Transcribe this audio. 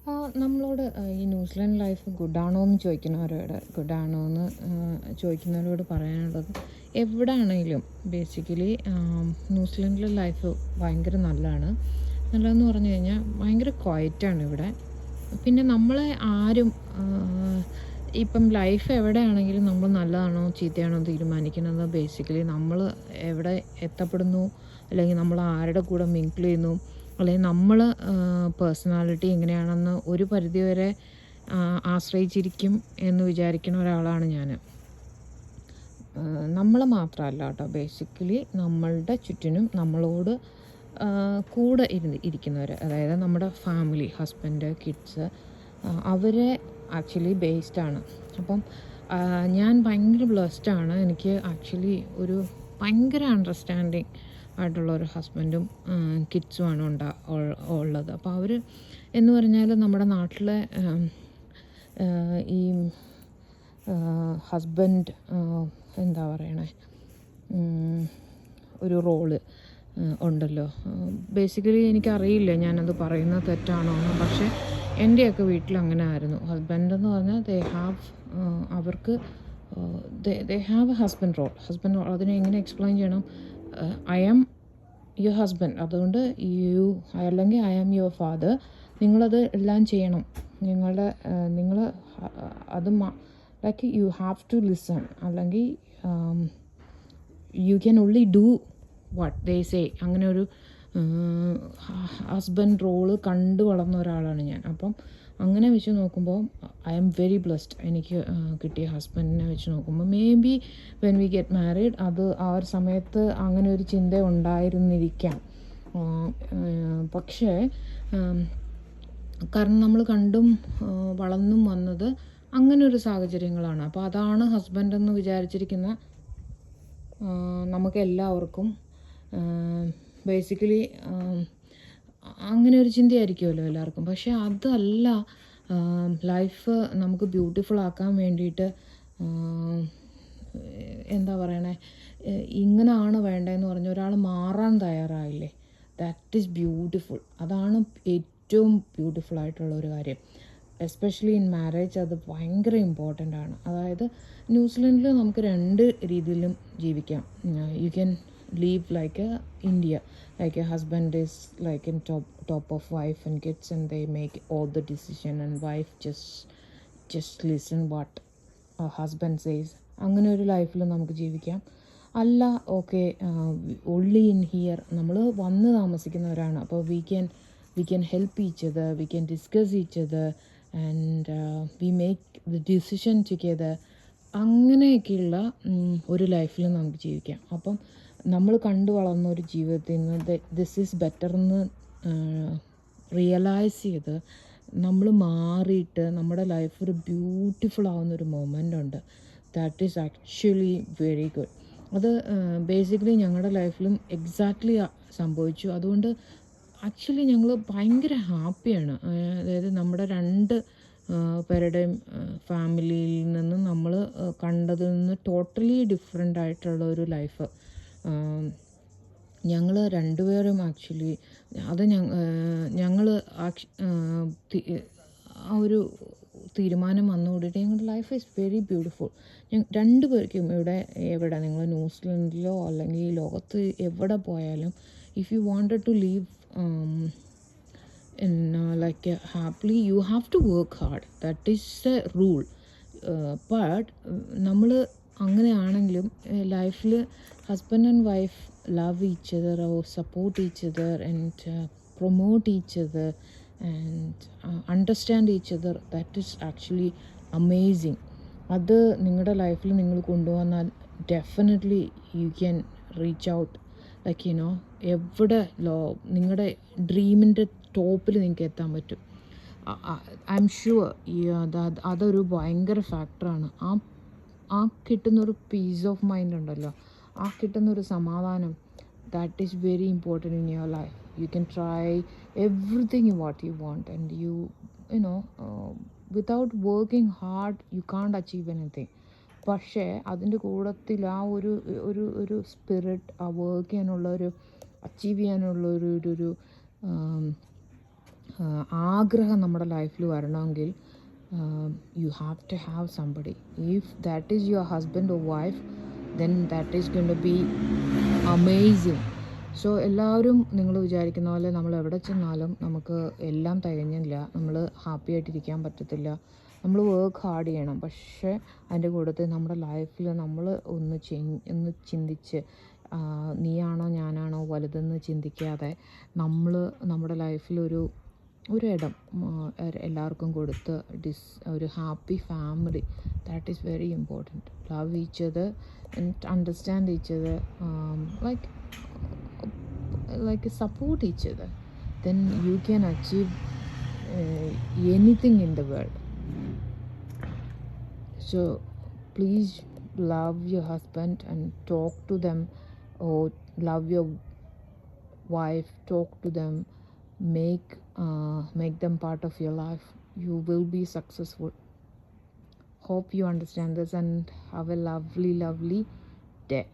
നമ്മളോട് ഈ New Zealand life ഗുഡാണോ എന്ന് ചോദിക്കുന്നവരോട് ഗുഡാണോ എന്ന് ചോദിക്കുന്നവരോട് പറയാനുള്ളത്, എവിടെ ആണെങ്കിലും ബേസിക്കലി ന്യൂസിലൻഡിലെ ലൈഫ് ഭയങ്കര നല്ലതാണ്. നല്ലതെന്ന് പറഞ്ഞു കഴിഞ്ഞാൽ ഭയങ്കര ക്വയറ്റാണ് ഇവിടെ. പിന്നെ നമ്മളെ ആരും ഇപ്പം ലൈഫ് എവിടെയാണെങ്കിലും നമ്മൾ നല്ലതാണോ ചീത്തയാണോ തീരുമാനിക്കുന്നത് ബേസിക്കലി നമ്മൾ എവിടെ എത്തപ്പെടുന്നു, അല്ലെങ്കിൽ നമ്മൾ ആരുടെ കൂടെ മിങ്കിൾ ചെയ്യുന്നു, അല്ലെങ്കിൽ നമ്മൾ പേഴ്സണാലിറ്റി എങ്ങനെയാണെന്ന് ഒരു പരിധിവരെ ആശ്രയിച്ചിരിക്കും എന്ന് വിചാരിക്കുന്ന ഒരാളാണ് ഞാൻ. നമ്മൾ മാത്രമല്ല കേട്ടോ, ബേസിക്കലി നമ്മളുടെ ചുറ്റിനും നമ്മളോട് കൂടെ ഇരിക്കുന്നവർ, അതായത് നമ്മുടെ ഫാമിലി, ഹസ്ബൻഡ്, കിഡ്സ്, അവരെ ആക്ച്വലി ബേസ്ഡാണ്. അപ്പം ഞാൻ ഭയങ്കര ബ്ലെസ്ഡാണ്. എനിക്ക് ആക്ച്വലി ഒരു ഭയങ്കര അണ്ടർസ്റ്റാൻഡിങ് ആയിട്ടുള്ള ഒരു ഹസ്ബൻഡും കിഡ്സുമാണ് ഉള്ളത്. അപ്പോൾ അവർ എന്ന് പറഞ്ഞാൽ നമ്മുടെ നാട്ടിലെ ഈ ഹസ്ബൻഡ് എന്താ പറയണേ, ഒരു റോള് ഉണ്ടല്ലോ. ബേസിക്കലി എനിക്കറിയില്ല ഞാനത് പറയുന്നത് തെറ്റാണോ എന്ന്, പക്ഷേ എൻ്റെയൊക്കെ വീട്ടിൽ അങ്ങനെ ആയിരുന്നു. ഹസ്ബൻഡ് എന്ന് പറഞ്ഞാൽ അവർക്ക് they have a husband role. അതിനെ എങ്ങനെ എക്സ്പ്ലെയിൻ ചെയ്യണം? ഐ ആം യുവർ ഹസ്ബൻഡ്, അതുകൊണ്ട് അല്ലെങ്കിൽ ഐ ആം യുവർ ഫാദർ. നിങ്ങളത് എല്ലാം ചെയ്യണം. നിങ്ങൾ അത് like you have to listen, അല്ലെങ്കിൽ you can only do what they say. അങ്ങനെ ഒരു ഹസ്ബൻഡ് റോള് കണ്ടു വളർന്ന ഒരാളാണ് ഞാൻ. അപ്പം അങ്ങനെ വെച്ച് നോക്കുമ്പോൾ ഐ ആം വെരി ബ്ലെസ്ഡ്. എനിക്ക് കിട്ടിയ ഹസ്ബൻഡിനെ വെച്ച് നോക്കുമ്പോൾ may be when we get married ആ ഒരു സമയത്ത് അങ്ങനെ ഒരു ചിന്ത ഉണ്ടായിരുന്നിരിക്കാം. പക്ഷേ കാരണം നമ്മൾ കണ്ടും വളർന്നും വന്നത് അങ്ങനെ ഒരു സാഹചര്യങ്ങളാണ്. അപ്പോൾ അതാണ് ഹസ്ബൻഡ് എന്ന് വിചാരിച്ചിരിക്കുന്ന നമുക്ക് എല്ലാവർക്കും ബേസിക്കലി അങ്ങനെ ഒരു ചിന്തയായിരിക്കുമല്ലോ എല്ലാവർക്കും. പക്ഷേ അതല്ല ലൈഫ് നമുക്ക് ബ്യൂട്ടിഫുൾ ആക്കാൻ വേണ്ടിയിട്ട് എന്താ പറയണേ, ഇങ്ങനെയാണ് വേണ്ടതെന്ന് പറഞ്ഞ് ഒരാൾ മാറാൻ തയ്യാറായില്ലേ, ദാറ്റ് ഈസ് ബ്യൂട്ടിഫുൾ. അതാണ് ഏറ്റവും ബ്യൂട്ടിഫുൾ ആയിട്ടുള്ള ഒരു കാര്യം. എസ്പെഷ്യലി ഇൻ മാരേജ് അത് ഭയങ്കര ഇമ്പോർട്ടൻ്റ് ആണ്. അതായത് ന്യൂസിലൻഡിൽ നമുക്ക് രണ്ട് രീതിയിലും ജീവിക്കാം. You can leave like India, like a husband is like in top of wife and kids, and they make all the decision, and wife just listen what a husband says. അങ്ങനെ ഒരു ലൈഫിൽ നമുക്ക് ജീവിക്കാം. അല്ല, ഓക്കെ, ഓൺലി ഇൻ ഹിയർ നമ്മൾ വന്ന് താമസിക്കുന്നവരാണ്. അപ്പോൾ we can help each other, we can discuss each other, and we make the decision together. അങ്ങനെയൊക്കെയുള്ള ഒരു ലൈഫിൽ നമുക്ക് ജീവിക്കാം. അപ്പം നമ്മൾ കണ്ടു വളർന്ന ഒരു ജീവിതത്തിൽ നിന്ന് ദിസ് ഈസ് ബെറ്റർ എന്ന് റിയലൈസ് ചെയ്ത് നമ്മൾ മാറിയിട്ട് നമ്മുടെ ലൈഫ് ഒരു ബ്യൂട്ടിഫുൾ ആവുന്നൊരു മൊമെൻ്റ് ഉണ്ട്. That is actually very good. അത് ബേസിക്കലി ഞങ്ങളുടെ ലൈഫിലും എക്സാക്ട്ലി സംഭവിച്ചു. അതുകൊണ്ട് ആക്ച്വലി ഞങ്ങൾ ഭയങ്കര ഹാപ്പിയാണ്. അതായത് നമ്മുടെ രണ്ട് പേരുടെയും ഫാമിലിയിൽ നിന്ന് നമ്മൾ കണ്ടതിൽ നിന്ന് ടോട്ടലി ഡിഫറെൻ്റ് ആയിട്ടുള്ള ഒരു ലൈഫ് ഞങ്ങൾ രണ്ടുപേരും ആക്ച്വലി അത് ഞങ്ങൾ ആ ഒരു തീരുമാനം വന്നുകൂടിയിട്ട് ഞങ്ങളുടെ ലൈഫ് ഈസ് വെരി ബ്യൂട്ടിഫുൾ. രണ്ടു പേർക്കും എവിടെ നിങ്ങൾ ന്യൂസിലൻഡിലോ അല്ലെങ്കിൽ ലോകത്ത് എവിടെ പോയാലും, if you wanted to live like happily, you have to work hard. That is a rule. But നമ്മൾ അങ്ങനെയാണെങ്കിലും ലൈഫിൽ husband and wife love each other, or support each other, and promote each other, and understand each other. That is actually amazing. അത് നിങ്ങളുടെ ലൈഫിൽ നിങ്ങൾ കൊണ്ടുവന്നാൽ definitely you can reach out, like you know, എവിടെ നിങ്ങളുടെ ഡ്രീമിൻ്റെ ടോപ്പിൽ നിങ്ങൾക്ക് എത്താൻ പറ്റും. ഐ എം ഷുവർ അതൊരു ഭയങ്കര ഫാക്ടറാണ്. ആ കിട്ടുന്നൊരു പീസ് ഓഫ് മൈൻഡ് ഉണ്ടല്ലോ, ആ കിട്ടുന്നൊരു സമാധാനം, that is very important in your life. You can try everything what you want, and you know without working hard U can't achieve anything. പക്ഷേ അതിൻ്റെ കൂട്ടത്തിൽ ആ ഒരു സ്പിരിറ്റ്, ആ വർക്ക് ചെയ്യാനുള്ള അച്ചീവ് ചെയ്യാനുള്ള ഒരു ആഗ്രഹം നമ്മുടെ ലൈഫിൽ വരണമെങ്കിൽ you have to have somebody. If that is your husband or wife, then that is going to be amazing. So എല്ലാവരും നിങ്ങൾ വിചാരിക്കുന്ന പോലെ നമ്മൾ എവിടെ ചെന്നാലും നമുക്ക് എല്ലാം തികഞ്ഞില്ല, നമ്മൾ ഹാപ്പി ആയിട്ടിരിക്കാൻ പറ്റത്തില്ല, നമ്മൾ വർക്ക് ഹാർഡ് ചെയ്യണം. പക്ഷേ അതിൻ്റെ കൂട്ടത്തിൽ നമ്മുടെ ലൈഫിൽ നമ്മൾ ഒന്ന് ചിന്തിച്ച് നീയാണോ ഞാനാണോ വലുതെന്ന് ചിന്തിക്കാതെ നമ്മൾ നമ്മുടെ ലൈഫിലൊരു ഇടം എല്ലാവർക്കും കൊടുത്ത് ഒരു happy family, that is very important. Love each other and understand each other, like support each other, then you can achieve anything in the world. So please love your husband and talk to them, or love your wife, talk to them, make them part of your life. You will be successful. Hope you understand this and have a lovely day.